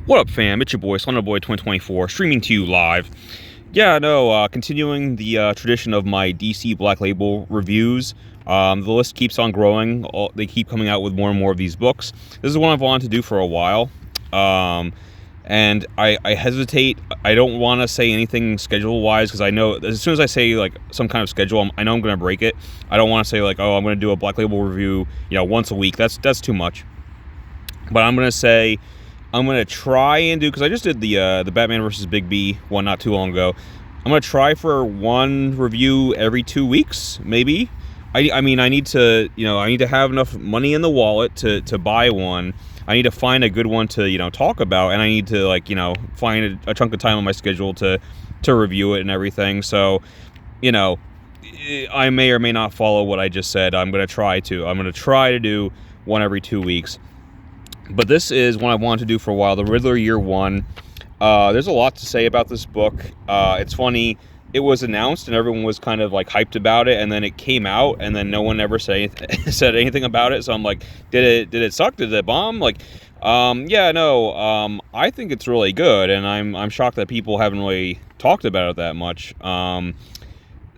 What up, fam? It's your boy, Boy 2024, streaming to you live. Yeah, no, continuing the tradition of my DC Black Label reviews. The list keeps on growing. They keep coming out with more and more of these books. This is one I've wanted to do for a while. And I hesitate. I don't want to say anything schedule-wise, because I know as soon as I say, like, some kind of schedule, I know I'm going to break it. I don't want to say, like, oh, I'm going to do a Black Label review, once a week. That's too much. But I'm going to say, I'm going to try and do, because I just did the Batman vs. Big B one not too long ago. I'm going to try for one review every 2 weeks, maybe. I mean, I need to, I need to have enough money in the wallet to buy one. I need to find a good one to, talk about, and I need to, like, find a chunk of time on my schedule to review it and everything. So, I may or may not follow what I just said. I'm going to try to do one every 2 weeks. But this is one I've wanted to do for a while, the Riddler Year 1. There's a lot to say about this book. It's funny, it was announced and everyone was kind of like hyped about it, and then it came out and then no one ever said anything about it. So I'm like, did it suck? Did it bomb? Like, yeah, no, I think it's really good, and I'm shocked that people haven't really talked about it that much.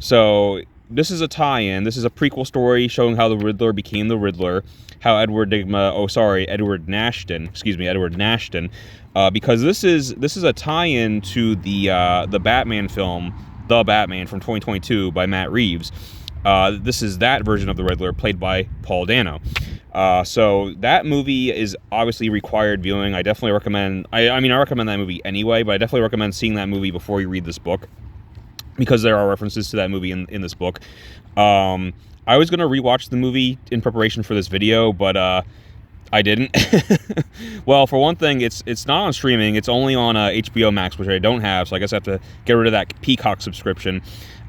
So this is a tie-in. This is a prequel story showing how the Riddler became the Riddler, how Edward Nashton, because this is a tie-in to the Batman film, The Batman from 2022 by Matt Reeves. This is that version of the Riddler played by Paul Dano. So that movie is obviously required viewing. I definitely recommend. I mean, I recommend that movie anyway, but I definitely recommend seeing that movie before you read this book, because there are references to that movie in this book. I was going to rewatch the movie in preparation for this video, but I didn't. Well, for one thing, it's not on streaming. It's only on HBO Max, which I don't have, so I guess I have to get rid of that Peacock subscription.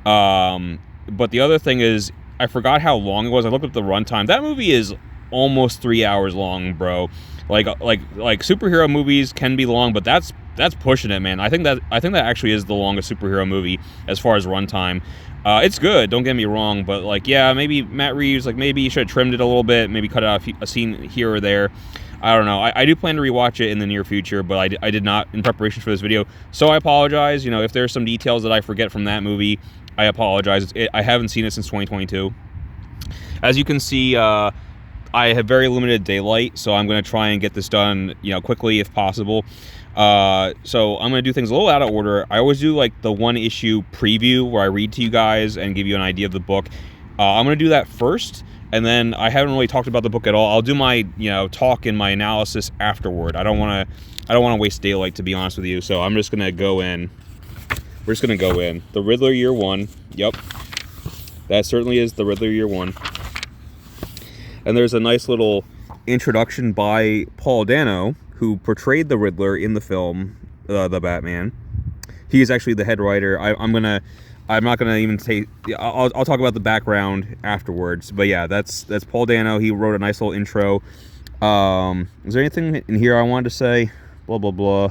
But the other thing is, I forgot how long it was. I looked up the runtime. That movie is almost 3 hours long, bro. Like superhero movies can be long, but that's pushing it, man. I think that actually is the longest superhero movie as far as runtime. It's good, don't get me wrong, but, like, yeah, maybe Matt Reeves, like, maybe he should have trimmed it a little bit, maybe cut out a scene here or there. I don't know. I do plan to rewatch it in the near future, but I did not in preparation for this video, so I apologize. If there's some details that I forget from that movie, I apologize. I haven't seen it since 2022. As you can see, I have very limited daylight, so I'm going to try and get this done, quickly if possible. So I'm going to do things a little out of order. I always do, like, the one issue preview where I read to you guys and give you an idea of the book. I'm going to do that first, and then I haven't really talked about the book at all. I'll do my, talk and my analysis afterward. I don't want to waste daylight, to be honest with you. So I'm just going to go in. We're just going to go in. The Riddler Year 1. Yep. That certainly is the Riddler Year 1. And there's a nice little introduction by Paul Dano, who portrayed the Riddler in the film, The Batman. He is actually the head writer. I'm not gonna even say. I'll talk about the background afterwards. But yeah, that's Paul Dano. He wrote a nice little intro. Is there anything in here I wanted to say? Blah blah blah.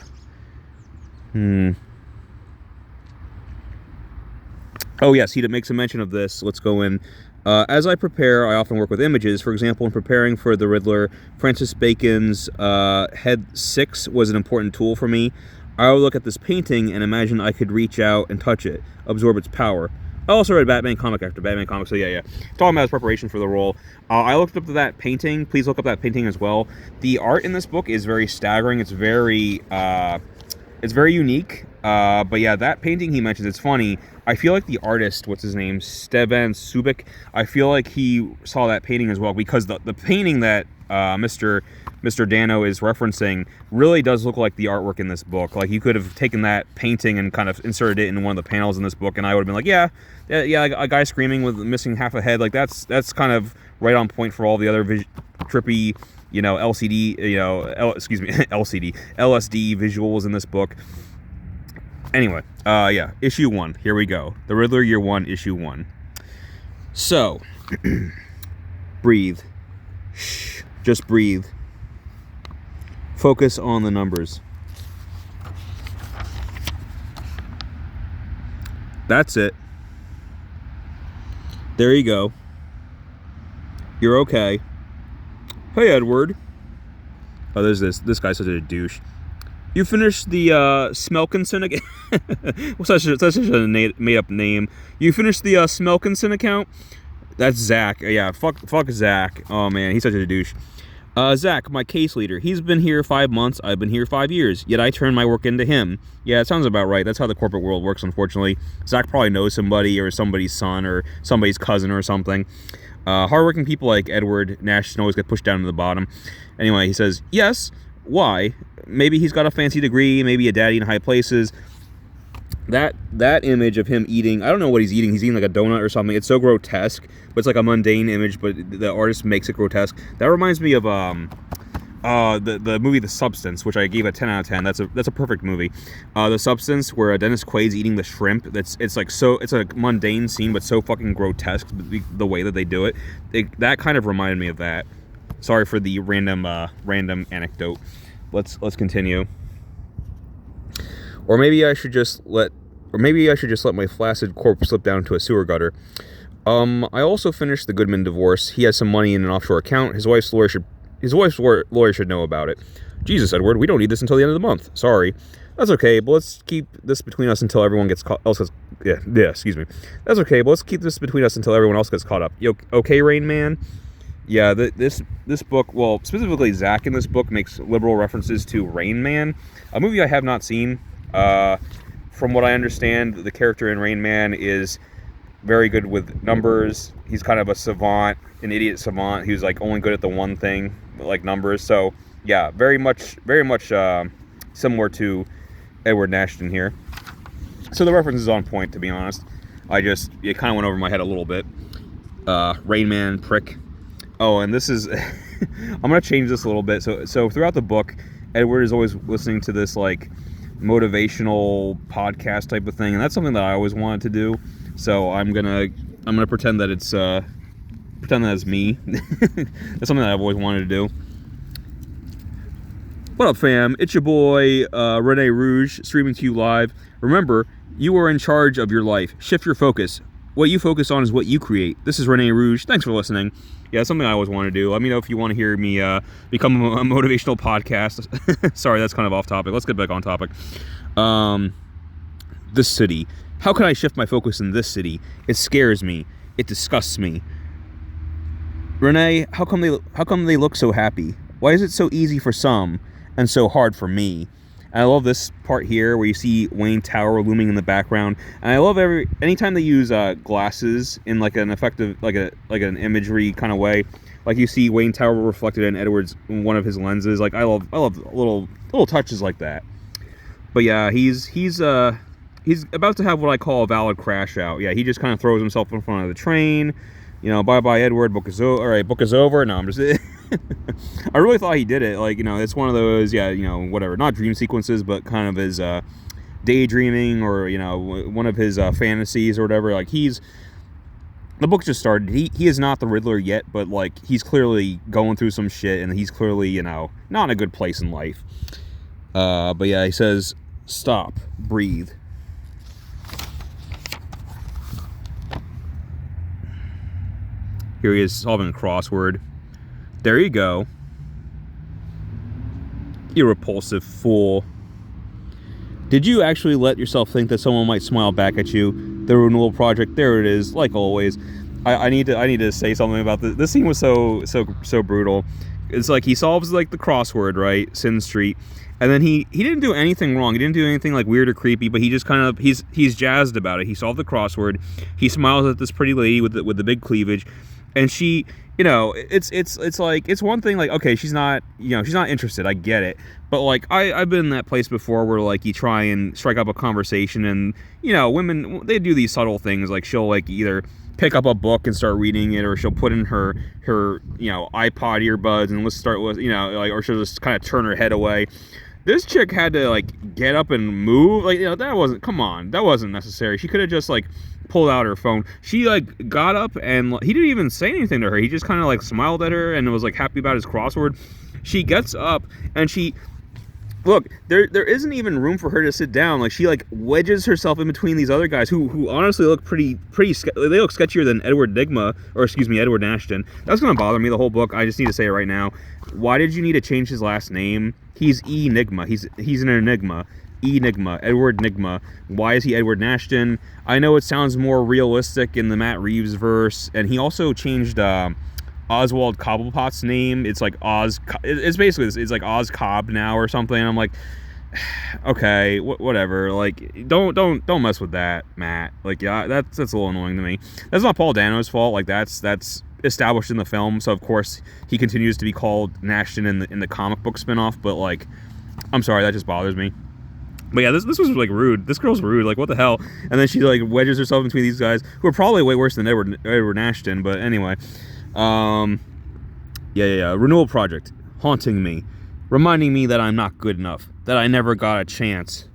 Oh yes, he makes a mention of this. Let's go in. As I prepare, I often work with images. For example, in preparing for the Riddler, Francis Bacon's Head 6 was an important tool for me. I would look at this painting and imagine I could reach out and touch it, absorb its power. I also read Batman comic after Batman comic, so yeah. Talking about his preparation for the role. I looked up to that painting. Please look up that painting as well. The art in this book is very staggering. It's very unique. But yeah, that painting he mentions, it's funny. I feel like the artist, what's his name, Stevan Subic, I feel like he saw that painting as well, because the painting that Mr. Dano is referencing really does look like the artwork in this book. Like, you could have taken that painting and kind of inserted it in one of the panels in this book, and I would have been like, yeah, a guy screaming with missing half a head, like, that's kind of right on point for all the other trippy, LCD, LSD visuals in this book. Anyway, yeah, issue 1. Here we go. The Riddler Year 1, issue 1. So, breathe. Shh. Just breathe. Focus on the numbers. That's it. There you go. You're okay. Hey, Edward. Oh, there's this. This guy's such a douche. You finished the Smelkinson again. Such a made-up name. You finished the Smelkinson account? That's Zach. Yeah, fuck Zach. Oh, man, he's such a douche. Zach, my case leader. He's been here 5 months. I've been here 5 years. Yet I turn my work into him. Yeah, it sounds about right. That's how the corporate world works, unfortunately. Zach probably knows somebody or somebody's son or somebody's cousin or something. Hardworking people like Edward Nash always get pushed down to the bottom. Anyway, he says, yes. Why? Maybe he's got a fancy degree. Maybe a daddy in high places. That image of him eating, I don't know what he's eating. He's eating like a donut or something. It's so grotesque, but it's like a mundane image, but the artist makes it grotesque. That reminds me of the movie The Substance, which I gave a 10 out of 10. That's a perfect movie. The Substance, where Dennis Quaid's eating the shrimp. It's a mundane scene, but so fucking grotesque the way that they do it. That kind of reminded me of that. Sorry for the random anecdote. Let's continue. Or maybe I should just let my flaccid corpse slip down to a sewer gutter. I also finished the Goodman divorce. He has some money in an offshore account. His wife's lawyer should know about it. Jesus, Edward, we don't need this until the end of the month. Sorry. That's okay, but let's keep this between us until everyone excuse me. That's okay, but let's keep this between us until everyone else gets caught up. You okay, Rain Man? Yeah, this book, well, specifically Zach in this book makes liberal references to Rain Man, a movie I have not seen. From what I understand, the character in Rain Man is very good with numbers. He's kind of a savant, an idiot savant who's like only good at the one thing, like numbers. So yeah, very much similar to Edward Nashton here. So the reference is on point, to be honest. It kind of went over my head a little bit. Rain Man, prick. Oh, and this is I'm gonna change this a little bit. So throughout the book, Edward is always listening to this like motivational podcast type of thing, and that's something that I always wanted to do. So I'm gonna pretend that it's me. That's something that I've always wanted to do. What up, fam? It's your boy Rene Rouge, streaming to you live. Remember, you are in charge of your life. Shift your focus. What you focus on is what you create. This is Rene Rouge. Thanks for listening. Yeah, it's something I always want to do. Let me know if you want to hear me become a motivational podcast. Sorry, that's kind of off topic. Let's get back on topic. This city. How can I shift my focus in this city? It scares me. It disgusts me. Renee, how come they look so happy? Why is it so easy for some and so hard for me? And I love this part here where you see Wayne Tower looming in the background. And I love anytime they use glasses in like an effective, like an imagery kind of way. Like you see Wayne Tower reflected in one of his lenses. Like I love little touches like that. But yeah, he's about to have what I call a valid crash out. Yeah, he just kind of throws himself in front of the train. You know, bye Edward, book is over. All right, book is over. No, I'm just. I really thought he did it. Like, you know, it's one of those, yeah, you know, whatever, not dream sequences, but kind of his daydreaming, or, you know, one of his fantasies or whatever. Like, the book just started. He is not the Riddler yet, but like he's clearly going through some shit, and he's clearly, you know, not in a good place in life. But yeah, he says, stop, breathe. Here he is solving a crossword. There you go. You repulsive fool. Did you actually let yourself think that someone might smile back at you? The renewal project, there it is, like always. I need to say something about this. This scene was so brutal. It's like he solves like the crossword, right? Sin Street. And then he didn't do anything wrong. He didn't do anything like weird or creepy, but he just kind of he's jazzed about it. He solved the crossword. He smiles at this pretty lady with the big cleavage. And she, you know, it's like, it's one thing, like, okay, she's not interested, I get it, but like, I've been in that place before where like you try and strike up a conversation, and, you know, women, they do these subtle things, like she'll like either pick up a book and start reading it, or she'll put in her you know, iPod earbuds and let's start with, you know, like, or she'll just kind of turn her head away. This chick had to like get up and move, like, you know, that wasn't necessary. She could have just like pulled out her phone. She like got up, and he didn't even say anything to her. He just kind of like smiled at her and was like happy about his crossword. She gets up and she Look, there isn't even room for her to sit down. Like, she like wedges herself in between these other guys who honestly look pretty they look sketchier than Edward Nigma, or excuse me, Edward Nashton. That's gonna bother me the whole book. I just need to say it right now. Why did you need to change his last name? He's Enigma. He's an enigma. Enigma, Edward Nigma. Why is he Edward Nashton? I know it sounds more realistic in the Matt Reeves verse, and he also changed Oswald Cobblepot's name. It's like Oz. It's basically it's like Oz Cobb now or something. I'm like, okay, whatever. Like, don't mess with that, Matt. Like, yeah, that's a little annoying to me. That's not Paul Dano's fault. Like, that's established in the film, so of course he continues to be called Nashton in the comic book spinoff. But like, I'm sorry, that just bothers me. But yeah, this was like rude. This girl's rude. Like, what the hell? And then she like wedges herself between these guys who are probably way worse than Edward Nashton. But anyway, yeah. Renewal project haunting me, reminding me that I'm not good enough, that I never got a chance.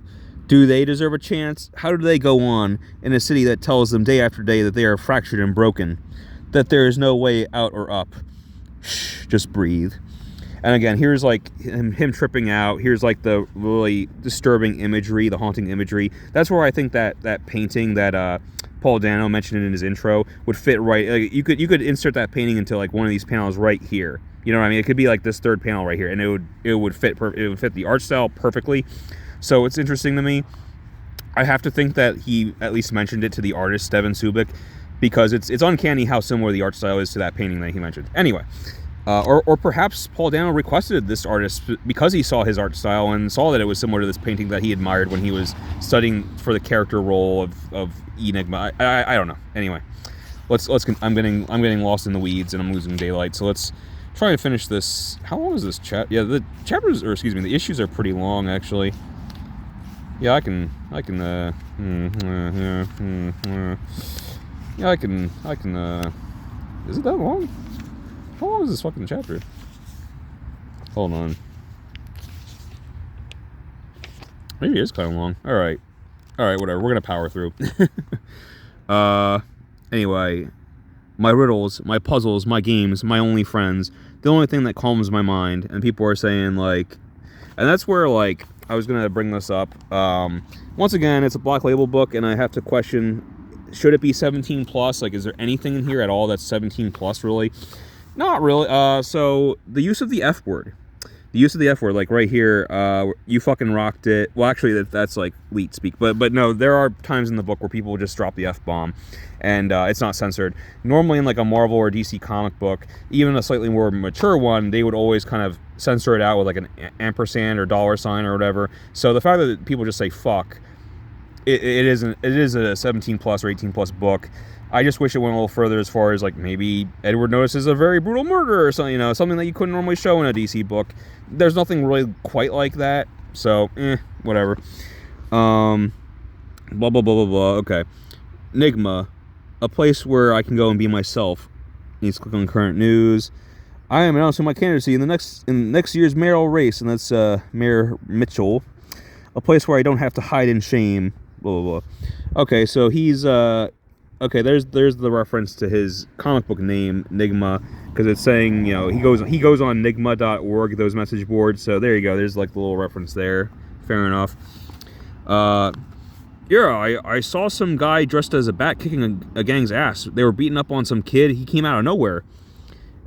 Do they deserve a chance? How do they go on in a city that tells them day after day that they are fractured and broken, that there is no way out or up? Shh, just breathe. And again, here's like him tripping out. Here's like the really disturbing imagery, the haunting imagery. That's where I think that painting that Paul Dano mentioned in his intro would fit right. Like, you could insert that painting into like one of these panels right here. You know what I mean? It could be like this third panel right here, and it would fit the art style perfectly. So it's interesting to me. I have to think that he at least mentioned it to the artist Steven Subic, because it's uncanny how similar the art style is to that painting that he mentioned. Anyway. Or perhaps Paul Dano requested this artist because he saw his art style and saw that it was similar to this painting that he admired when he was studying for the character role of Enigma. I don't know. Anyway, I'm getting lost in the weeds and I'm losing daylight. So let's try to finish this. How long is this chat? Yeah, the chapters, or excuse me, the issues are pretty long actually. Yeah, I can. Yeah, I can. Is it that long? How long is this fucking chapter? Hold on. Maybe it is kind of long. Alright, whatever. We're gonna power through. Anyway. My riddles, my puzzles, my games, my only friends. The only thing that calms my mind. And people are saying, like... And that's where, like, I was gonna bring this up. Once again, it's a Black Label book, and I have to question... Should it be 17 plus? Like, is there anything in here at all that's 17 plus, really? Not really. So the use of the F word. The use of the F word, like right here, you fucking rocked it. Well, actually, that's like leet speak. But no, there are times in the book where people just drop the F-bomb, and it's not censored. Normally in like a Marvel or DC comic book, even a slightly more mature one, they would always kind of censor it out with like an ampersand or dollar sign or whatever. So the fact that people just say fuck, it is a 17 plus or 18 plus book. I just wish it went a little further as far as, like, maybe Edward notices a very brutal murder or something, something that you couldn't normally show in a DC book. There's nothing really quite like that, so, whatever. Blah, blah, blah, blah, blah, okay. Enigma, a place where I can go and be myself. Needs to click on current news. I am announcing my candidacy in next year's mayoral race, and that's Mayor Mitchell. A place where I don't have to hide in shame. Blah, blah, blah. Okay, so he's... Okay, there's the reference to his comic book name, Nigma, because it's saying, he goes on Nigma.org, those message boards, so there you go, there's like the little reference there. Fair enough. Yeah, I saw some guy dressed as a bat kicking a gang's ass. They were beating up on some kid. He came out of nowhere.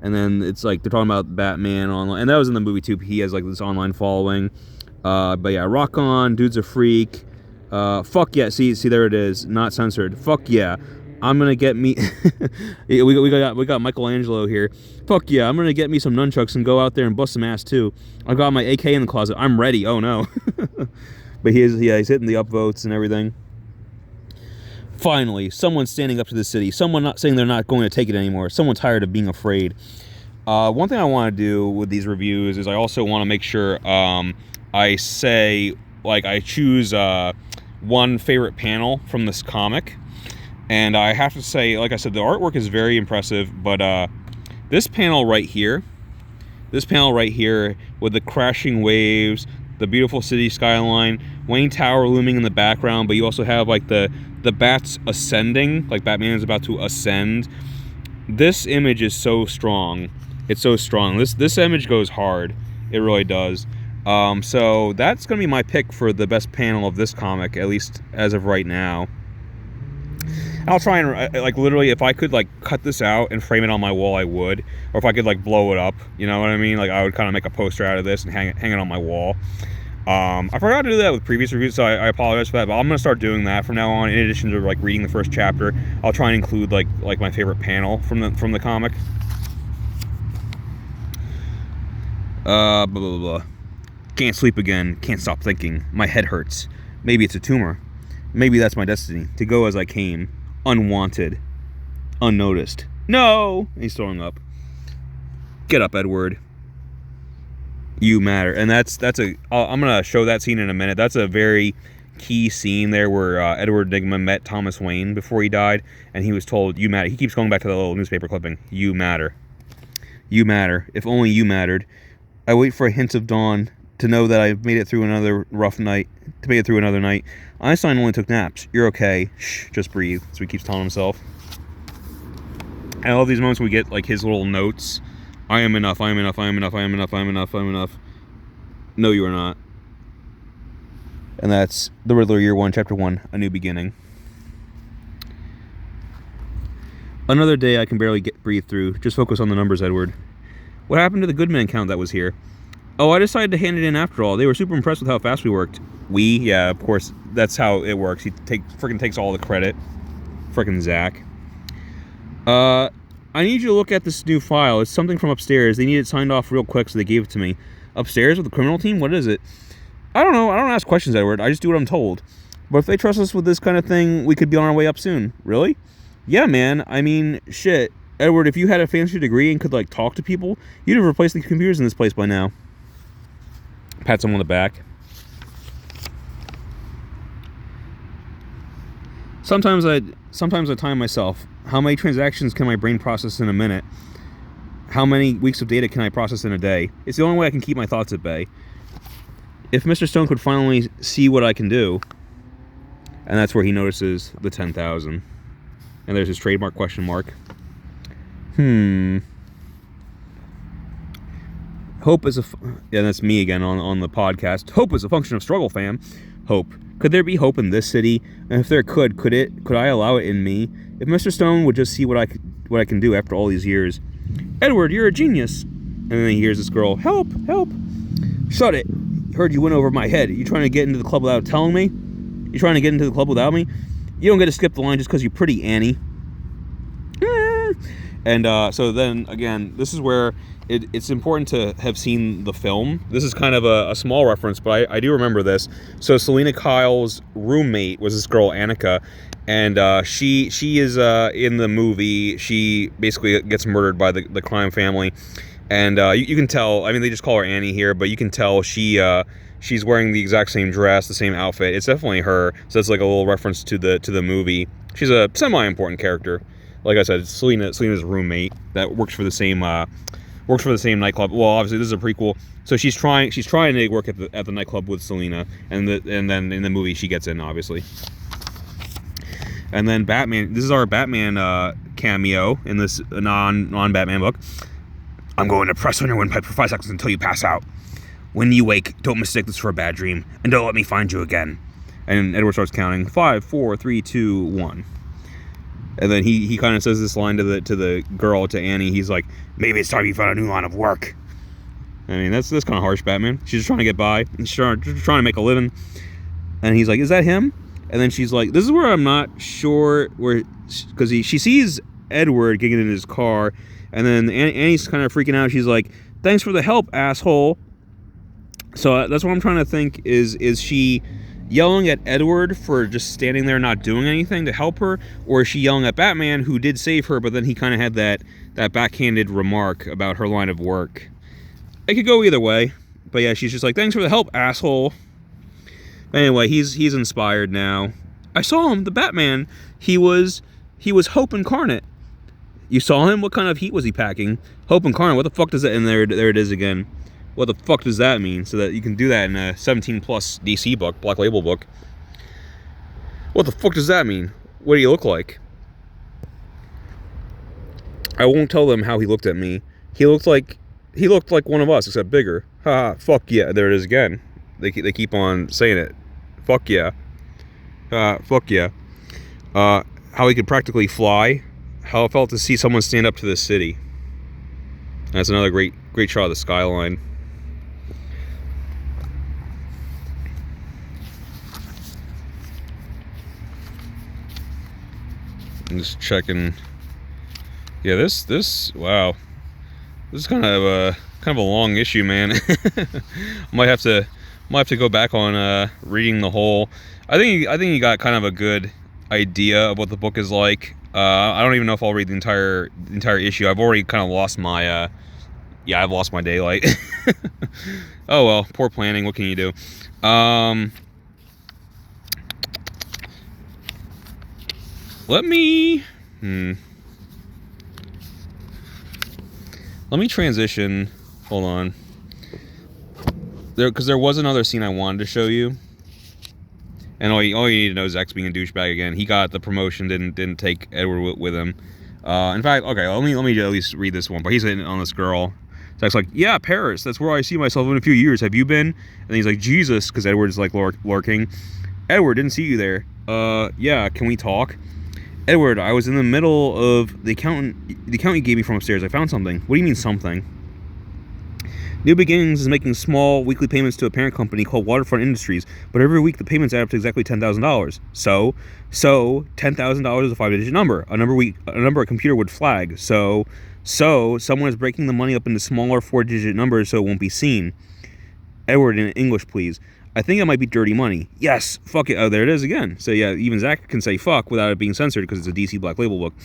And then it's like, they're talking about Batman online, and that was in the movie too. He has like this online following. But yeah, rock on, dude's a freak. Fuck yeah, see there it is, not censored. Fuck yeah. I'm gonna get me. we got Michelangelo here. Fuck yeah! I'm gonna get me some nunchucks and go out there and bust some ass too. I got my AK in the closet. I'm ready. Oh no! But he's hitting the upvotes and everything. Finally, someone's standing up to the city. Someone not saying they're not going to take it anymore. Someone tired of being afraid. One thing I want to do with these reviews is I also want to make sure I say, like, I choose one favorite panel from this comic. And I have to say, like I said, the artwork is very impressive, but this panel right here with the crashing waves, the beautiful city skyline, Wayne Tower looming in the background, but you also have like the bats ascending, like Batman is about to ascend. This image is so strong. It's so strong. This image goes hard. It really does. So that's going to be my pick for the best panel of this comic, at least as of right now. I'll try and, like, literally, if I could, like, cut this out and frame it on my wall, I would. Or if I could, like, blow it up, you know what I mean? Like, I would kind of make a poster out of this and hang it on my wall. I forgot to do that with previous reviews, so I apologize for that, but I'm going to start doing that from now on. In addition to, like, reading the first chapter, I'll try and include, like my favorite panel from the comic. Blah, blah, blah. Can't sleep again. Can't stop thinking. My head hurts. Maybe it's a tumor. Maybe that's my destiny. To go as I came. Unwanted. Unnoticed. No! He's throwing up. Get up, Edward. You matter. And that's I'm going to show that scene in a minute. That's a very key scene there where Edward Nygma met Thomas Wayne before he died, and he was told, you matter. He keeps going back to the little newspaper clipping. You matter. You matter. If only you mattered. I wait for a hint of dawn to know that I've made it through another rough night, to make it through another night. Einstein only took naps. You're okay. Shh, just breathe. So he keeps telling himself. I love these moments where we get, like, his little notes. I am enough, I am enough, I am enough, I am enough, I am enough, I am enough. No, you are not. And that's The Riddler, Year 1, Chapter 1, A New Beginning. Another day I can barely breathe through. Just focus on the numbers, Edward. What happened to the good man count that was here? Oh, I decided to hand it in after all. They were super impressed with how fast we worked. We? Yeah, of course. That's how it works. He freaking takes all the credit. Freaking Zach. I need you to look at this new file. It's something from upstairs. They need it signed off real quick, so they gave it to me. Upstairs with the criminal team? What is it? I don't know. I don't ask questions, Edward. I just do what I'm told. But if they trust us with this kind of thing, we could be on our way up soon. Really? Yeah, man. I mean, shit. Edward, if you had a fancy degree and could, like, talk to people, you'd have replaced the computers in this place by now. Pats him on the back. Sometimes I time myself. How many transactions can my brain process in a minute? How many weeks of data can I process in a day? It's the only way I can keep my thoughts at bay. If Mr. Stone could finally see what I can do. And that's where he notices the 10,000. And there's his trademark question mark. Hope is yeah, that's me again on the podcast. Hope is a function of struggle, fam. Hope. Could there be hope in this city? And if there could I allow it in me? If Mr. Stone would just see what I can do after all these years. Edward, you're a genius. And then he hears this girl, help, help. Shut it. Heard you went over my head. You trying to get into the club without telling me? You trying to get into the club without me? You don't get to skip the line just because you're pretty, Annie. And so then, again, this is where it's important to have seen the film. This is kind of a small reference, but I do remember this. So Selena Kyle's roommate was this girl, Annika, and she is in the movie. She basically gets murdered by the crime family. And you can tell, I mean, they just call her Annie here, but you can tell she's wearing the exact same dress, the same outfit. It's definitely her. So it's like a little reference to the movie. She's a semi-important character. Like I said, Selena's roommate that works for the same nightclub. Well, obviously this is a prequel, so she's trying to work at the nightclub with Selena, and then in the movie she gets in, obviously. And then Batman. This is our Batman cameo in this non-Batman book. I'm going to press on your windpipe for 5 seconds until you pass out. When you wake, don't mistake this for a bad dream, and don't let me find you again. And Edward starts counting 5, 4, 3, 2, 1. And then he kind of says this line to the girl, to Annie. He's like, maybe it's time you found a new line of work. I mean, that's kind of harsh, Batman. She's just trying to get by. And she's trying to make a living. And he's like, is that him? And then she's like, this is where I'm not sure because she sees Edward getting in his car. And then Annie's kind of freaking out. She's like, thanks for the help, asshole. So that's what I'm trying to think is she yelling at Edward for just standing there not doing anything to help her, or is she yelling at Batman, who did save her, but then he kind of had that backhanded remark about her line of work? It could go either way, but yeah, she's just like, thanks for the help, asshole. Anyway, he's inspired now. I saw him, the Batman. He was Hope incarnate. You saw him? What kind of heat was he packing? Hope incarnate. What the fuck does that? And there it is again. What the fuck does that mean? So that you can do that in a 17+ DC book, Black Label book. What the fuck does that mean? What do you look like? I won't tell them how he looked at me. He looked like one of us, except bigger. Ha, fuck yeah. There it is again. They keep on saying it. Fuck yeah. Fuck yeah. How he could practically fly. How it felt to see someone stand up to this city. That's another great shot of the skyline. I'm just checking. Yeah, this wow. This is kind of a long issue, man. might have to go back on reading the whole. I think you got kind of a good idea of what the book is like. I don't even know if I'll read the entire issue. I've already kind of lost my I've lost my daylight. Oh well, poor planning. What can you do? Let me transition. Hold on. Because there was another scene I wanted to show you. And all you need to know is Zach's being a douchebag again. He got the promotion, didn't take Edward with him. In fact, okay, let me at least read this one. But he's hitting on this girl. Zach's like, yeah, Paris. That's where I see myself in a few years. Have you been? And he's like, Jesus, because Edward's like lurking. Edward, didn't see you there. Yeah, can we talk? Edward, I was in the middle of the accountant you gave me from upstairs. I found something. What do you mean something? New Beginnings is making small weekly payments to a parent company called Waterfront Industries, but every week the payments add up to exactly $10,000. So $10,000 is a 5-digit number, a number a computer would flag. So someone is breaking the money up into smaller 4-digit numbers so it won't be seen. Edward, in English, please. I think it might be dirty money. Yes, fuck it. Oh, there it is again. So yeah, even Zach can say fuck without it being censored because it's a DC Black Label book.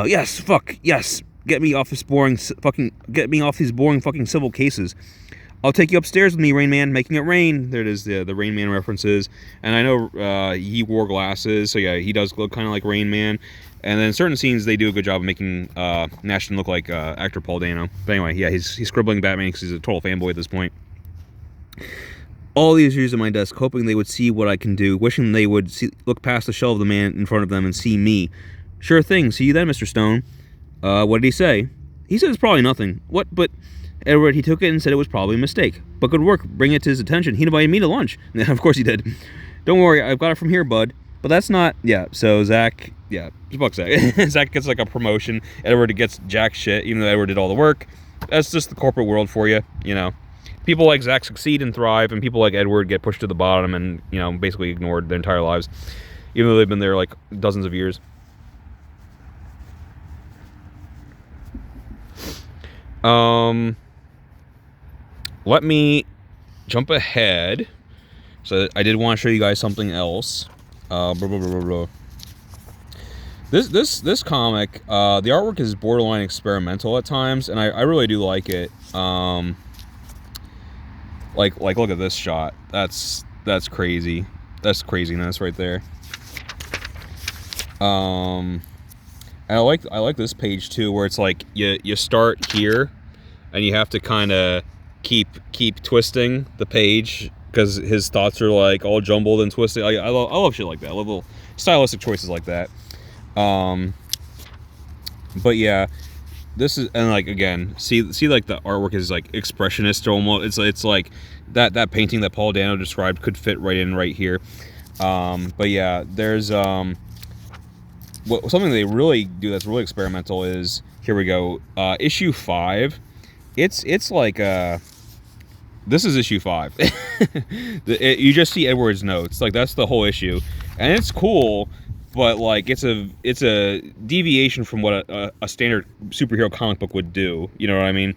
Yes, fuck, yes. Get me off these boring fucking civil cases. I'll take you upstairs with me, Rain Man, making it rain. There it is, the Rain Man references. And I know he wore glasses, so yeah, he does look kind of like Rain Man. And then in certain scenes, they do a good job of making Nashton look like actor Paul Dano. But anyway, yeah, he's scribbling Batman because he's a total fanboy at this point. All these years at my desk, hoping they would see what I can do, wishing they would look past the shell of the man in front of them and see me. Sure thing, see you then, Mr. Stone. What did he say? He said it's probably nothing. What? But Edward, he took it and said it was probably a mistake. But good work, bring it to his attention. He invited me to lunch. Yeah, of course he did. Don't worry, I've got it from here, bud. But that's not, yeah, so Zach, yeah, fuck Zach. Zach gets like a promotion. Edward gets jack shit, even though Edward did all the work. That's just the corporate world for you, you know. People like Zach succeed and thrive, and people like Edward get pushed to the bottom and, you know, basically ignored their entire lives, even though they've been there like dozens of years. Let me jump ahead. So I did want to show you guys something else. This comic, the artwork is borderline experimental at times, and I really do like it. Like look at this shot. That's crazy. That's craziness right there. And I like this page too, where it's like you start here, and you have to kind of keep twisting the page because his thoughts are like all jumbled and twisted. I love shit like that. I love little stylistic choices like that. But yeah, this is, and like again, see like the artwork is like expressionist almost. It's like that painting that Paul Dano described could fit right in right here. But yeah, there's something they really do that's really experimental is, here we go, issue 5. It's like this is issue 5. You just see Edward's notes, like that's the whole issue, and it's cool, but like it's a deviation from what a standard superhero comic book would do. You know what I mean?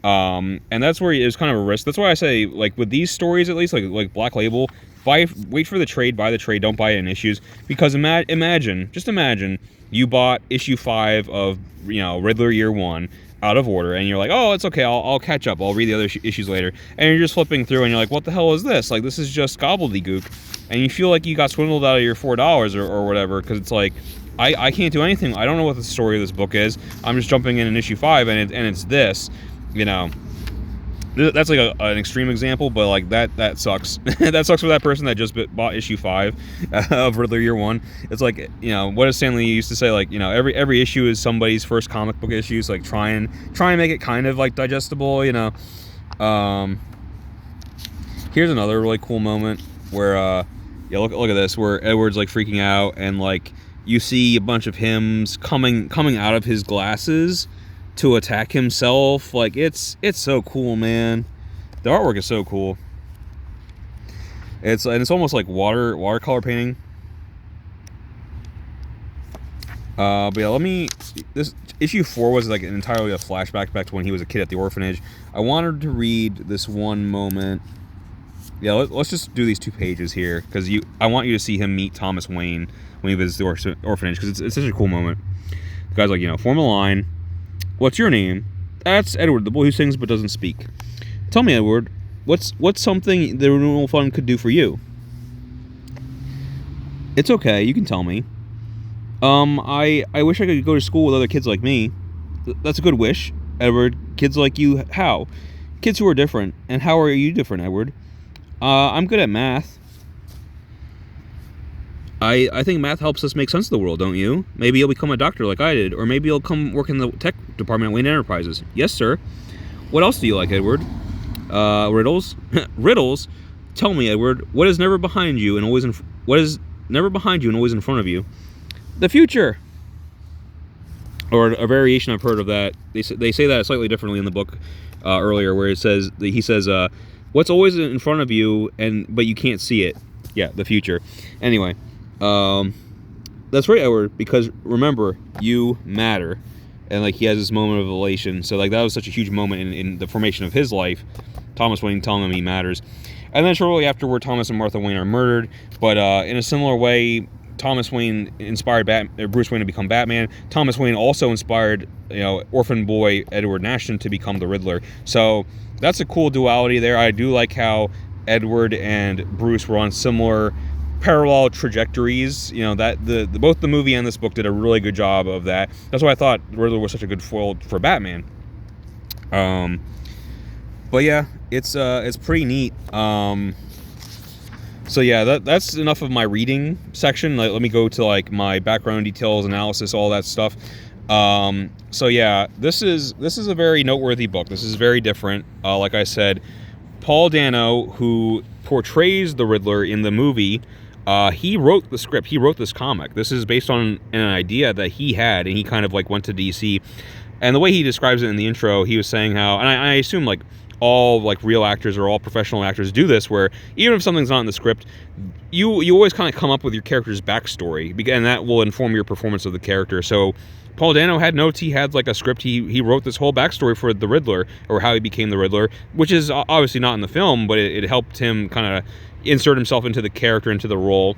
And that's where it's kind of a risk. That's why I say, like with these stories, at least like Black Label, wait for the trade, buy the trade, don't buy it in issues, because imagine you bought issue 5 of, you know, Riddler Year 1 out of order, and you're like, oh, it's okay, I'll catch up, I'll read the other issues later, and you're just flipping through and you're like, what the hell is this? Like, this is just gobbledygook, and you feel like you got swindled out of your $4 or whatever, because it's like, I can't do anything. I don't know what the story of this book is. I'm just jumping in issue 5 and it's this, you know. That's like an extreme example, but like that sucks. That sucks for that person that just bought issue 5 of Riddler Year 1. It's like, you know, what does Stanley used to say? Like, you know, every issue is somebody's first comic book issue. So like try and make it kind of like digestible, you know. Here's another really cool moment where, yeah, look at this, where Edward's like freaking out, and like you see a bunch of hymns coming out of his glasses to attack himself. Like it's so cool, man. The artwork is so cool. It's almost like watercolor painting. But yeah, this issue 4 was like entirely a flashback back to when he was a kid at the orphanage. I wanted to read this one moment. Yeah, let's just do these 2 pages here, because I want you to see him meet Thomas Wayne when he visits the orphanage, because it's such a cool moment. The guy's like, form a line. What's your name? That's Edward, the boy who sings but doesn't speak. Tell me, Edward, what's something the renewal fund could do for you? It's okay, you can tell me. I wish I could go to school with other kids like me. That's a good wish, Edward. Kids like you, how? Kids who are different. And how are you different, Edward? I'm good at math. I think math helps us make sense of the world, don't you? Maybe you'll become a doctor like I did, or maybe you'll come work in the tech department at Wayne Enterprises. Yes, sir. What else do you like, Edward? Riddles? Riddles? Tell me, Edward, what is never behind you and always in front of you? The future. Or a variation I've heard of that. They say that slightly differently in the book earlier, where he says, what's always in front of you, but you can't see it. Yeah, the future. Anyway, that's right, Edward, because remember, you matter. And like he has this moment of elation. So like that was such a huge moment in the formation of his life. Thomas Wayne telling him he matters. And then shortly afterward, Thomas and Martha Wayne are murdered. But in a similar way, Thomas Wayne inspired Bruce Wayne to become Batman. Thomas Wayne also inspired, orphan boy Edward Nashton to become the Riddler. So that's a cool duality there. I do like how Edward and Bruce were on similar parallel trajectories. That both the movie and this book did a really good job of that. That's why I thought Riddler was such a good foil for Batman. But yeah, it's pretty neat. So yeah, that's enough of my reading section. Let me go to like my background details, analysis, all that stuff. So yeah, this is a very noteworthy book. This is very different. Like I said, Paul Dano, who portrays the Riddler in the movie, he wrote the script. He wrote this comic. This is based on an idea that he had, and he kind of like went to DC. And the way he describes it in the intro, he was saying how, and I assume like all like real actors or all professional actors do this, where even if something's not in the script, you always kind of come up with your character's backstory, and that will inform your performance of the character. So Paul Dano had notes. He had like a script. He wrote this whole backstory for the Riddler, or how he became the Riddler, which is obviously not in the film, but it helped him kind of insert himself into the character, into the role.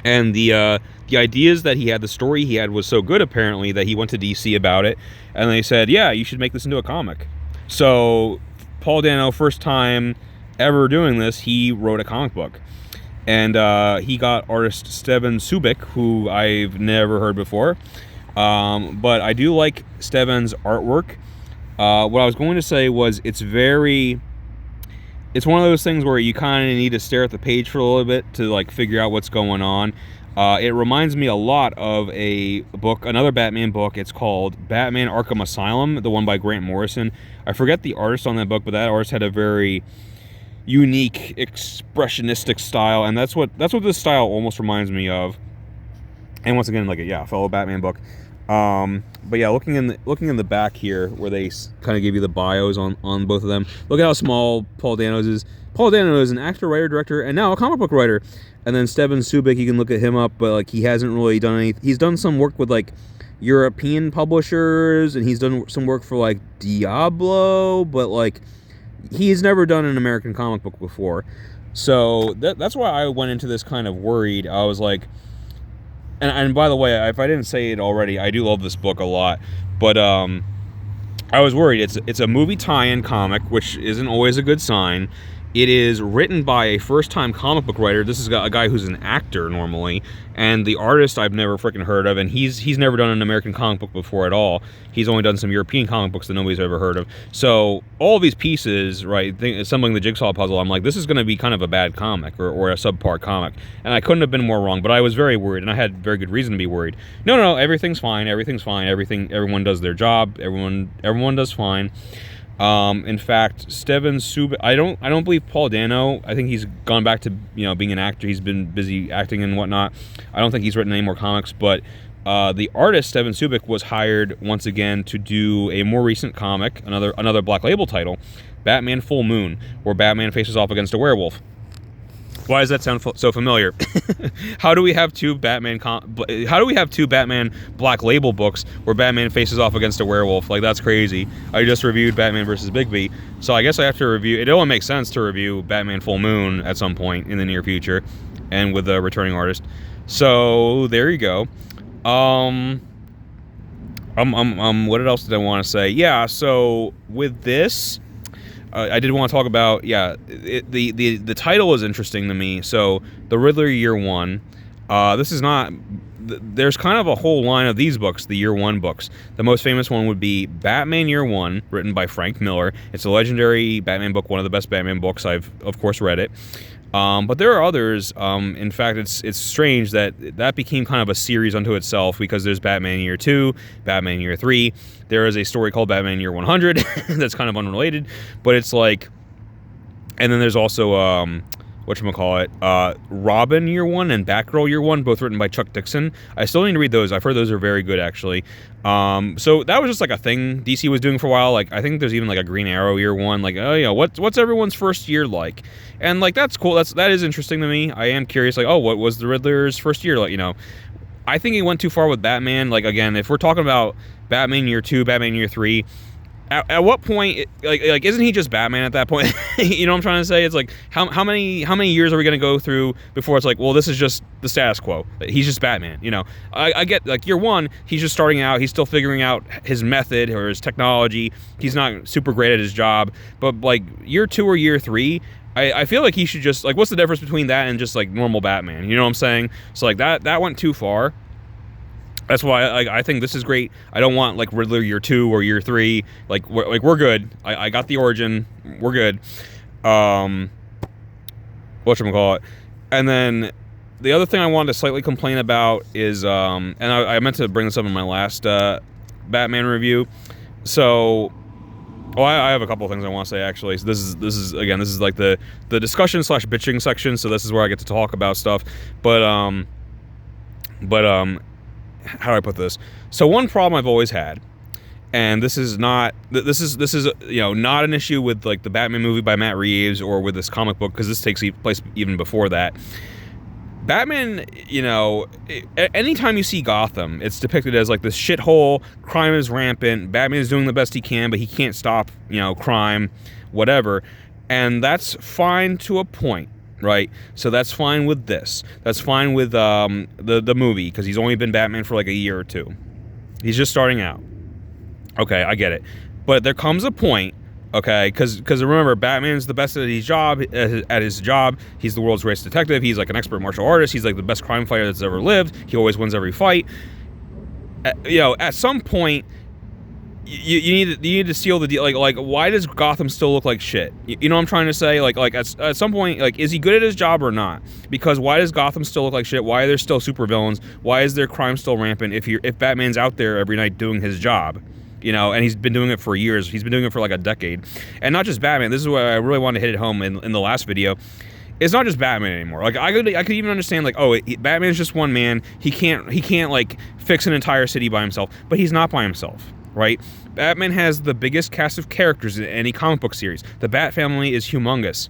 And the ideas that he had, the story he had was so good apparently that he went to DC about it, and they said, yeah, you should make this into a comic. So Paul Dano, first time ever doing this, he wrote a comic book. And he got artist Steven Subic, who I've never heard before. But I do like Steven's artwork. What I was going to say was it's one of those things where you kind of need to stare at the page for a little bit to like figure out what's going on. It reminds me a lot of a book, another Batman book. It's called Batman Arkham Asylum, the one by Grant Morrison. I forget the artist on that book, but that artist had a very unique expressionistic style, and that's what this style almost reminds me of. And once again, like a fellow Batman book. But yeah, looking in the back here, where they kind of give you the bios on both of them. Look at how small Paul Dano's is. Paul Dano is an actor, writer, director, and now a comic book writer. And then Steven Subic, you can look at him up, but like he hasn't really done any. He's done some work with like European publishers, and he's done some work for like Diablo, but like he's never done an American comic book before. So that's why I went into this kind of worried. I was like, and by the way, if I didn't say it already, I do love this book a lot, but I was worried. It's a movie tie-in comic, which isn't always a good sign. It is written by a first-time comic book writer. This is a guy who's an actor normally, and the artist I've never freaking heard of, and he's never done an American comic book before at all. He's only done some European comic books that nobody's ever heard of. So all these pieces, right, assembling the jigsaw puzzle, I'm like, this is going to be kind of a bad comic or a subpar comic, and I couldn't have been more wrong. But I was very worried, and I had very good reason to be worried. No, everything's fine. Everyone does their job. Everyone does fine. In fact, Steven Subic, I don't believe Paul Dano. I think he's gone back to being an actor. He's been busy acting and whatnot. I don't think he's written any more comics, but the artist Steven Subic was hired once again to do a more recent comic, another Black Label title, Batman Full Moon, where Batman faces off against a werewolf. Why does that sound so familiar? How do we have two Batman Black Label books where Batman faces off against a werewolf? Like, that's crazy. I just reviewed Batman versus Bigby, so I guess I have to review. It only makes sense to review Batman Full Moon at some point in the near future, and with a returning artist. So there you go. What else did I want to say? Yeah. So with this. I did want to talk about, the title is interesting to me. So, The Riddler Year One. This is not... There's kind of a whole line of these books, the Year One books. The most famous one would be Batman Year One, written by Frank Miller. It's a legendary Batman book, one of the best Batman books. I've, of course, read it. But there are others. In fact, it's strange that became kind of a series unto itself, because there's Batman Year 2, Batman Year 3. There is a story called Batman Year 100 that's kind of unrelated, but it's like... And then there's also, Robin Year 1 and Batgirl Year 1, both written by Chuck Dixon. I still need to read those. I've heard those are very good, actually. So that was just like a thing DC was doing for a while. Like, I think there's even like a Green Arrow Year 1. Like, what's everyone's first year like? And like, that's cool. That is interesting to me. I am curious. Like, what was the Riddler's first year like? I think he went too far with Batman. Like, again, if we're talking about Batman Year 2, Batman Year 3. At what point, like, isn't he just Batman at that point? You know what I'm trying to say? It's like, how many years are we going to go through before it's like, well, this is just the status quo. He's just Batman, I get, like, Year 1, he's just starting out. He's still figuring out his method or his technology. He's not super great at his job. But, like, Year 2 or Year 3, I feel like he should just, like, what's the difference between that and just, like, normal Batman? You know what I'm saying? So, like, that went too far. That's why I think this is great. I don't want, like, Riddler Year 2 or Year 3. We're good. I got the origin. We're good. Whatchamacallit. And then the other thing I wanted to slightly complain about is, and I meant to bring this up in my last Batman review. So, I have a couple of things I want to say, actually. So this is like the discussion / bitching section. So this is where I get to talk about stuff. But how do I put this? So one problem I've always had, and this is not not an issue with, like, the Batman movie by Matt Reeves or with this comic book, because this takes place even before that. Batman, anytime you see Gotham, it's depicted as, like, this shithole, crime is rampant, Batman is doing the best he can, but he can't stop, crime, whatever. And that's fine to a point. Right, so that's fine with this. That's fine with the movie, because he's only been Batman for like a year or two. He's just starting out. Okay, I get it, but there comes a point, okay, because remember, Batman's the best at his job. He's the world's greatest detective. He's like an expert martial artist. He's like the best crime fighter that's ever lived. He always wins every fight. At some point, you need to seal the deal. Like, why does Gotham still look like shit? You know what I'm trying to say? Like at some point, like, is he good at his job or not? Because why does Gotham still look like shit? Why are there still supervillains? Why is there crime still rampant if Batman's out there every night doing his job? And he's been doing it for years. He's been doing it for like a decade. And not just Batman. This is what I really wanted to hit it home in the last video. It's not just Batman anymore. Like, I could even understand, like, Batman's just one man. He can't like fix an entire city by himself. But he's not by himself. Right? Batman has the biggest cast of characters in any comic book series. The Bat family is humongous.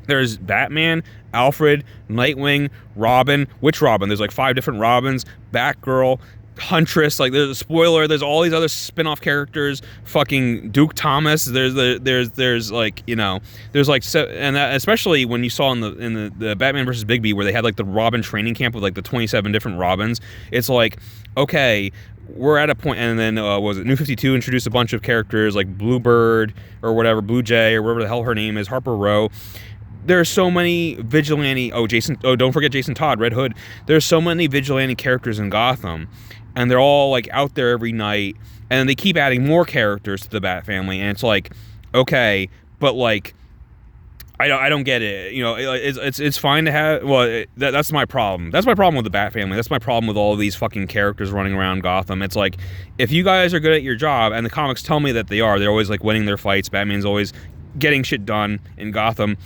There's Batman, Alfred, Nightwing, Robin. Which Robin? There's like 5 different Robins. Batgirl, Huntress. Like, there's a spoiler. There's all these other spin-off characters. Fucking Duke Thomas. There's like, there's like, and that, especially when you saw in the Batman versus Bigby, where they had like the Robin training camp with like the 27 different Robins. It's like, okay, we're at a point, and then was it New 52 introduced a bunch of characters like Bluebird or whatever, Blue Jay or whatever the hell her name is, Harper Row. There's so many vigilante. Don't forget Jason Todd, Red Hood. There's so many vigilante characters in Gotham, and they're all like out there every night, and they keep adding more characters to the Bat family, and it's like, okay, but like, I don't get it. You know, it's fine to have. Well, that's my problem. That's my problem with the Bat family. That's my problem with all of these fucking characters running around Gotham. It's like, if you guys are good at your job, and the comics tell me that they're always like winning their fights. Batman's always getting shit done in Gotham.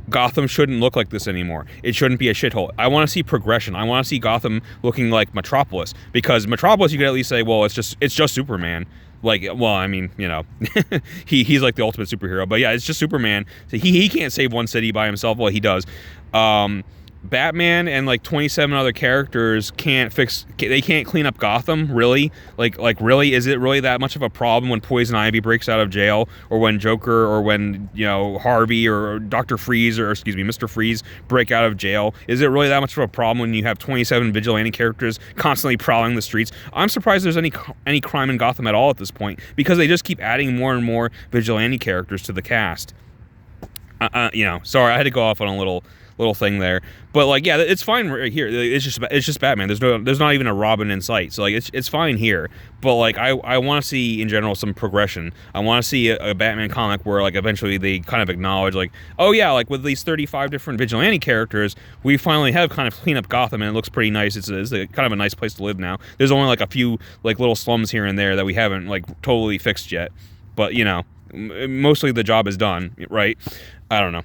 Gotham shouldn't look like this anymore. It shouldn't be a shithole. I want to see progression. I want to see Gotham looking like Metropolis, because Metropolis, you could at least say, well, it's just Superman. Like, well, I mean, you know, he's like the ultimate superhero, but yeah, it's just Superman. So he can't save one city by himself. Well, he does. Batman and like 27 other characters they can't clean up Gotham, really? Like really, is it really that much of a problem when Poison Ivy breaks out of jail, or when Joker, or when, you know, Harvey or Dr. Freeze, or excuse me, Mr. Freeze break out of jail? Is it really that much of a problem when you have 27 vigilante characters constantly prowling the streets? I'm surprised there's any crime in Gotham at all at this point, because they just keep adding more and more vigilante characters to the cast. You know, sorry, I had to go off on a little thing there, but like, yeah, it's fine right here. It's just Batman. There's not even a Robin in sight, so like it's fine here. But like, I want to see in general some progression. I want to see a Batman comic where like eventually they kind of acknowledge, like, oh yeah, like with these 35 different vigilante characters, we finally have kind of cleaned up Gotham and it looks pretty nice. It's kind of a nice place to live now. There's only like a few like little slums here and there that we haven't like totally fixed yet, but you know, mostly the job is done, right? I don't know.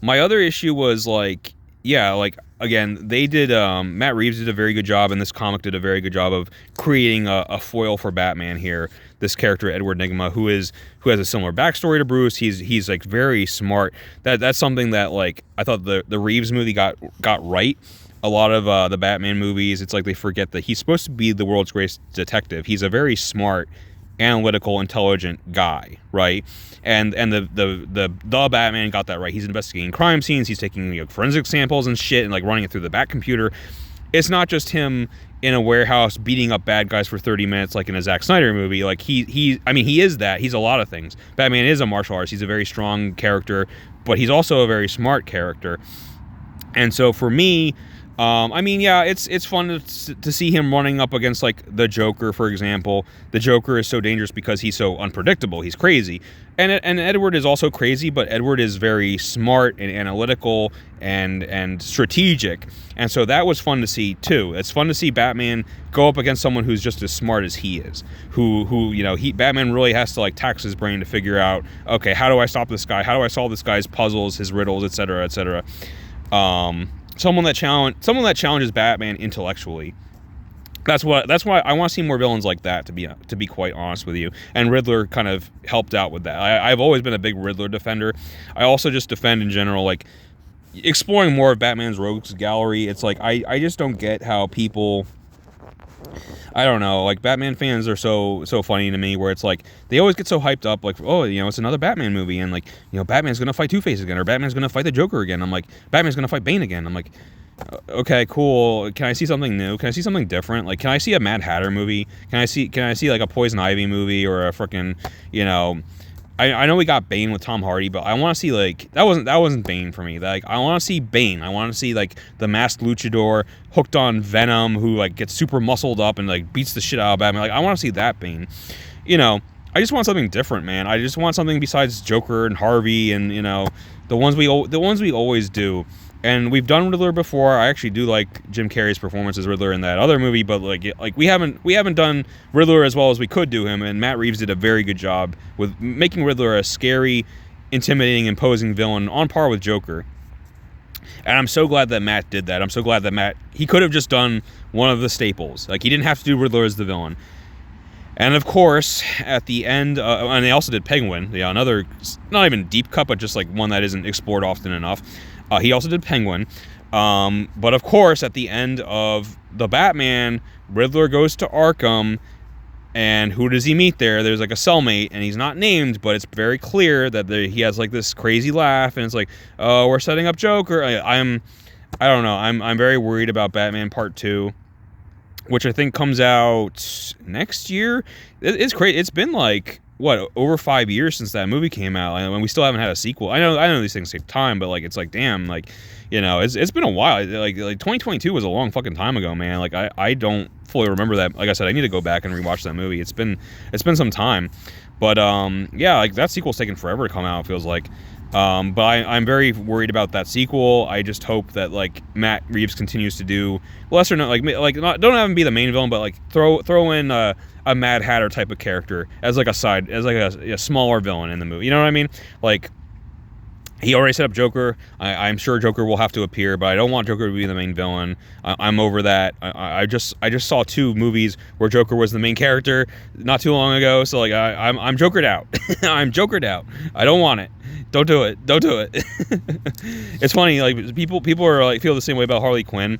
My other issue was like, yeah, like, again, they did, Matt Reeves did a very good job, and this comic did a very good job of creating a foil for Batman here. This character, Edward Nygma, who has a similar backstory to Bruce. He's like very smart. That's something that, like, I thought the Reeves movie got right. A lot of the Batman movies, it's like they forget that he's supposed to be the world's greatest detective. He's a very smart, analytical, intelligent guy, right? And the Batman got that right. He's investigating crime scenes. He's taking, you know, forensic samples and shit, and like running it through the Bat computer. It's not just him in a warehouse beating up bad guys for 30 minutes like in a Zack Snyder movie. Like he is that. He's a lot of things. Batman is a martial artist. He's a very strong character, but he's also a very smart character. And so for me, I mean, yeah, it's fun to see him running up against, like, the Joker, for example. The Joker is so dangerous because he's so unpredictable. He's crazy. And Edward is also crazy, but Edward is very smart and analytical and strategic. And so that was fun to see, too. It's fun to see Batman go up against someone who's just as smart as he is. Who you know, Batman really has to, like, tax his brain to figure out, okay, how do I stop this guy? How do I solve this guy's puzzles, his riddles, etc., etc.? Someone that challenges Batman intellectually. That's why I want to see more villains like that, to be quite honest with you. And Riddler kind of helped out with that. I've always been a big Riddler defender. I also just defend in general, like, exploring more of Batman's rogues gallery. It's like I just don't get how people, I don't know, like, Batman fans are so funny to me, where it's like they always get so hyped up, like, oh, you know, it's another Batman movie, and like, you know, Batman's gonna fight Two-Face again, or Batman's gonna fight the Joker again. I'm like, Batman's gonna fight Bane again. I'm like, okay, cool. Can I see something new? Can I see something different? Like, can I see a Mad Hatter movie? Can I see like a Poison Ivy movie, or a freaking, you know, I know we got Bane with Tom Hardy, but I want to see, like, that wasn't Bane for me. Like, I want to see Bane. I want to see, like, the masked luchador hooked on Venom, who, like, gets super muscled up and, like, beats the shit out of Batman. Like, I want to see that Bane. You know, I just want something different, man. I just want something besides Joker and Harvey and, you know, the ones we always do. And we've done Riddler before. I actually do like Jim Carrey's performance as Riddler in that other movie, but like we haven't done Riddler as well as we could do him. And Matt Reeves did a very good job with making Riddler a scary, intimidating, imposing villain on par with Joker. And I'm so glad that Matt did that. I'm so glad that he could have just done one of the staples. Like, he didn't have to do Riddler as the villain. And of course, at the end, and they also did Penguin, yeah, another, not even deep cut, but just like one that isn't explored often enough. He also did Penguin. But of course, at the end of The Batman, Riddler goes to Arkham, and who does he meet there? There's like a cellmate, and he's not named, but it's very clear that he has like this crazy laugh, and it's like, oh, we're setting up Joker. I don't know. I'm very worried about Batman Part 2, which I think comes out next year. It's crazy. It's been like, what, over 5 years since that movie came out, and we still haven't had a sequel. I know these things take time, but like, it's like, damn, like, you know, it's been a while. Like 2022 was a long fucking time ago, man. Like, I don't fully remember that. Like I said, I need to go back and rewatch that movie. It's been some time, But yeah, like that sequel's taken forever to come out, it feels like. But I'm very worried about that sequel. I just hope that like Matt Reeves continues to do lesser known, like not, don't have him be the main villain, but like throw in a Mad Hatter type of character as like a side, as like a smaller villain in the movie. You know what I mean? Like, he already set up Joker. I'm sure Joker will have to appear, but I don't want Joker to be the main villain. I'm over that. I just saw 2 movies where Joker was the main character not too long ago. So like I'm Jokered out. I'm Jokered out. I don't want it. Don't do it. Don't do it. It's funny. Like people are like feel the same way about Harley Quinn.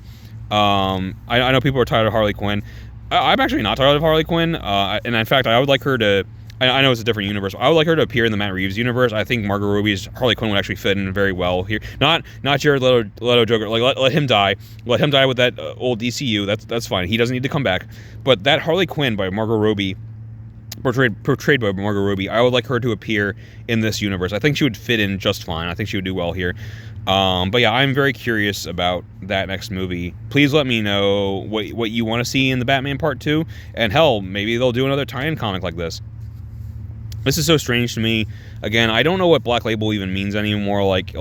I know people are tired of Harley Quinn. I'm actually not tired of Harley Quinn. And in fact, I would like her to. I know it's a different universe. I would like her to appear in the Matt Reeves universe. I think Margot Robbie's Harley Quinn would actually fit in very well here. Not Jared Leto Joker. Like let him die. Let him die with that old DCU. That's fine. He doesn't need to come back. But that Harley Quinn by Margot Robbie, portrayed by Margot Robbie, I would like her to appear in this universe. I think she would fit in just fine. I think she would do well here. But yeah, I'm very curious about that next movie. Please let me know what you want to see in the Batman Part 2. And hell, maybe they'll do another tie-in comic like this. This is so strange to me. Again, I don't know what Black Label even means anymore. Like,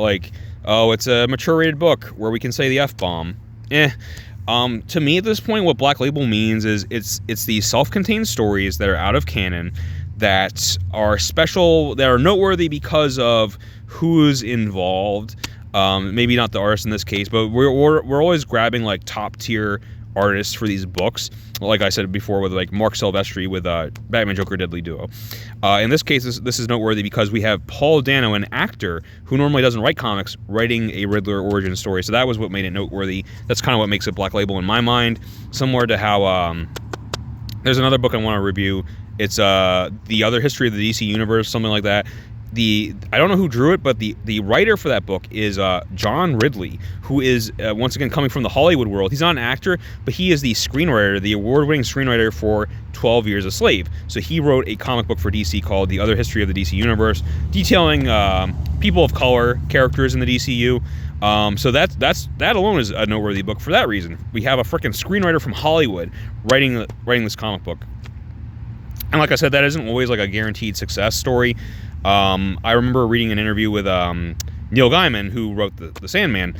oh, it's a mature rated book where we can say the F-bomb. To me at this point, what Black Label means is it's these self-contained stories that are out of canon, that are special, that are noteworthy because of who's involved. Maybe not the artist in this case, but we're always grabbing like top tier artists for these books. Like I said before, with like Mark Silvestri with Batman Joker Deadly Duo. In this case, this is noteworthy because we have Paul Dano, an actor who normally doesn't write comics, writing a Riddler origin story. So that was what made it noteworthy. That's kind of what makes it Black Label in my mind. Similar to how there's another book I want to review. It's The Other History of the DC Universe, something like that. I don't know who drew it, but the writer for that book is John Ridley, who is once again coming from the Hollywood world. He's not an actor, but he is the screenwriter, the award-winning screenwriter for 12 Years a Slave. So he wrote a comic book for DC called The Other History of the DC Universe, detailing people of color characters in the DCU. So that alone is a noteworthy book for that reason. We have a freaking screenwriter from Hollywood writing this comic book. And like I said, that isn't always like a guaranteed success story. I remember reading an interview with Neil Gaiman, who wrote the Sandman,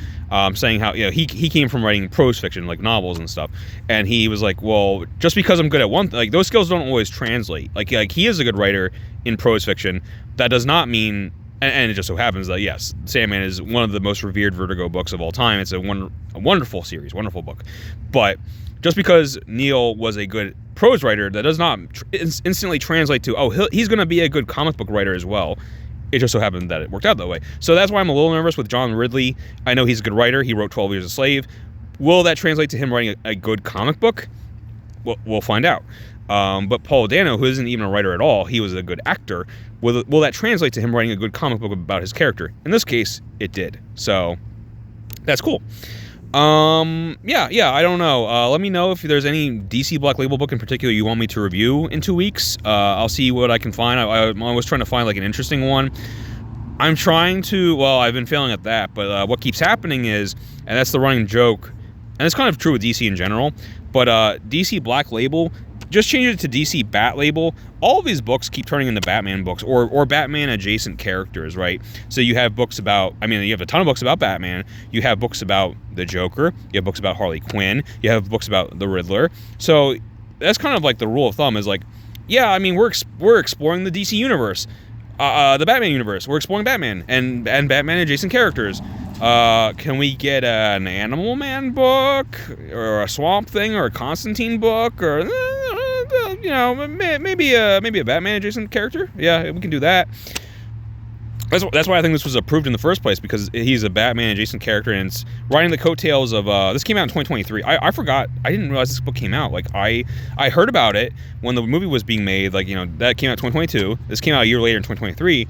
saying how he came from writing prose fiction, like novels and stuff, and he was like, well, just because I'm good at one like those skills don't always translate. Like he is a good writer in prose fiction. That does not mean, and it just so happens that yes, Sandman is one of the most revered Vertigo books of all time. It's a wonderful series, wonderful book, but just because Neil was a good prose writer, that does not instantly translate to, oh, he's going to be a good comic book writer as well. It just so happened that it worked out that way. So that's why I'm a little nervous with John Ridley. I know he's a good writer. He wrote 12 Years a Slave. Will that translate to him writing a good comic book? We'll find out. But Paul Dano, who isn't even a writer at all, he was a good actor. Will that translate to him writing a good comic book about his character? In this case, it did. So that's cool. Yeah, I don't know. Let me know if there's any DC Black Label book in particular you want me to review in 2 weeks. I'll see what I can find. I was trying to find like an interesting one. I'm trying to, well, I've been failing at that, but what keeps happening is, and that's the running joke, and it's kind of true with DC in general, but DC Black Label, just change it to DC Bat Label. All of these books keep turning into Batman books or Batman adjacent characters, right? So you have books about, you have a ton of books about Batman. You have books about the Joker. You have books about Harley Quinn. You have books about the Riddler. So that's kind of like the rule of thumb is like, yeah, we're exploring the DC universe, the Batman universe. We're exploring Batman and Batman adjacent characters. Can we get an Animal Man book or a Swamp Thing or a Constantine book or maybe a Batman adjacent character? Yeah, we can do that. That's why I think this was approved in the first place, because he's a Batman adjacent character and it's riding the coattails of this came out in 2023. I forgot, I didn't realize this book came out. Like I heard about it when the movie was being made, like, that came out in 2022. This came out a year later in 2023.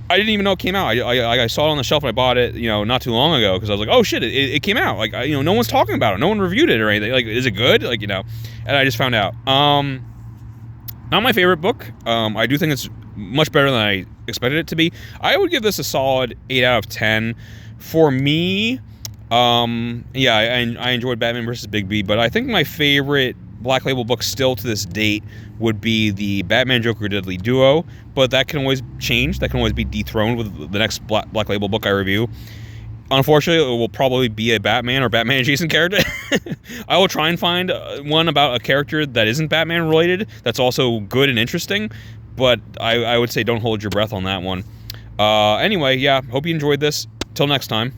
I didn't even know it came out. I saw it on the shelf and I bought it, not too long ago, because I was like, oh shit, it came out. Like, no one's talking about it. No one reviewed it or anything. Like, is it good? Like, and I just found out. Not my favorite book. I do think it's much better than I expected it to be. I would give this a solid 8 out of 10. For me, I enjoyed Batman vs. Bigby, but I think my favorite Black Label book still to this date would be the Batman Joker Deadly Duo, but that can always change. That can always be dethroned with the next Black Label book I review. Unfortunately, it will probably be a Batman or Batman adjacent character. I will try and find one about a character that isn't Batman related that's also good and interesting, but I would say don't hold your breath on that one. Anyway, yeah, hope you enjoyed this. Till next time.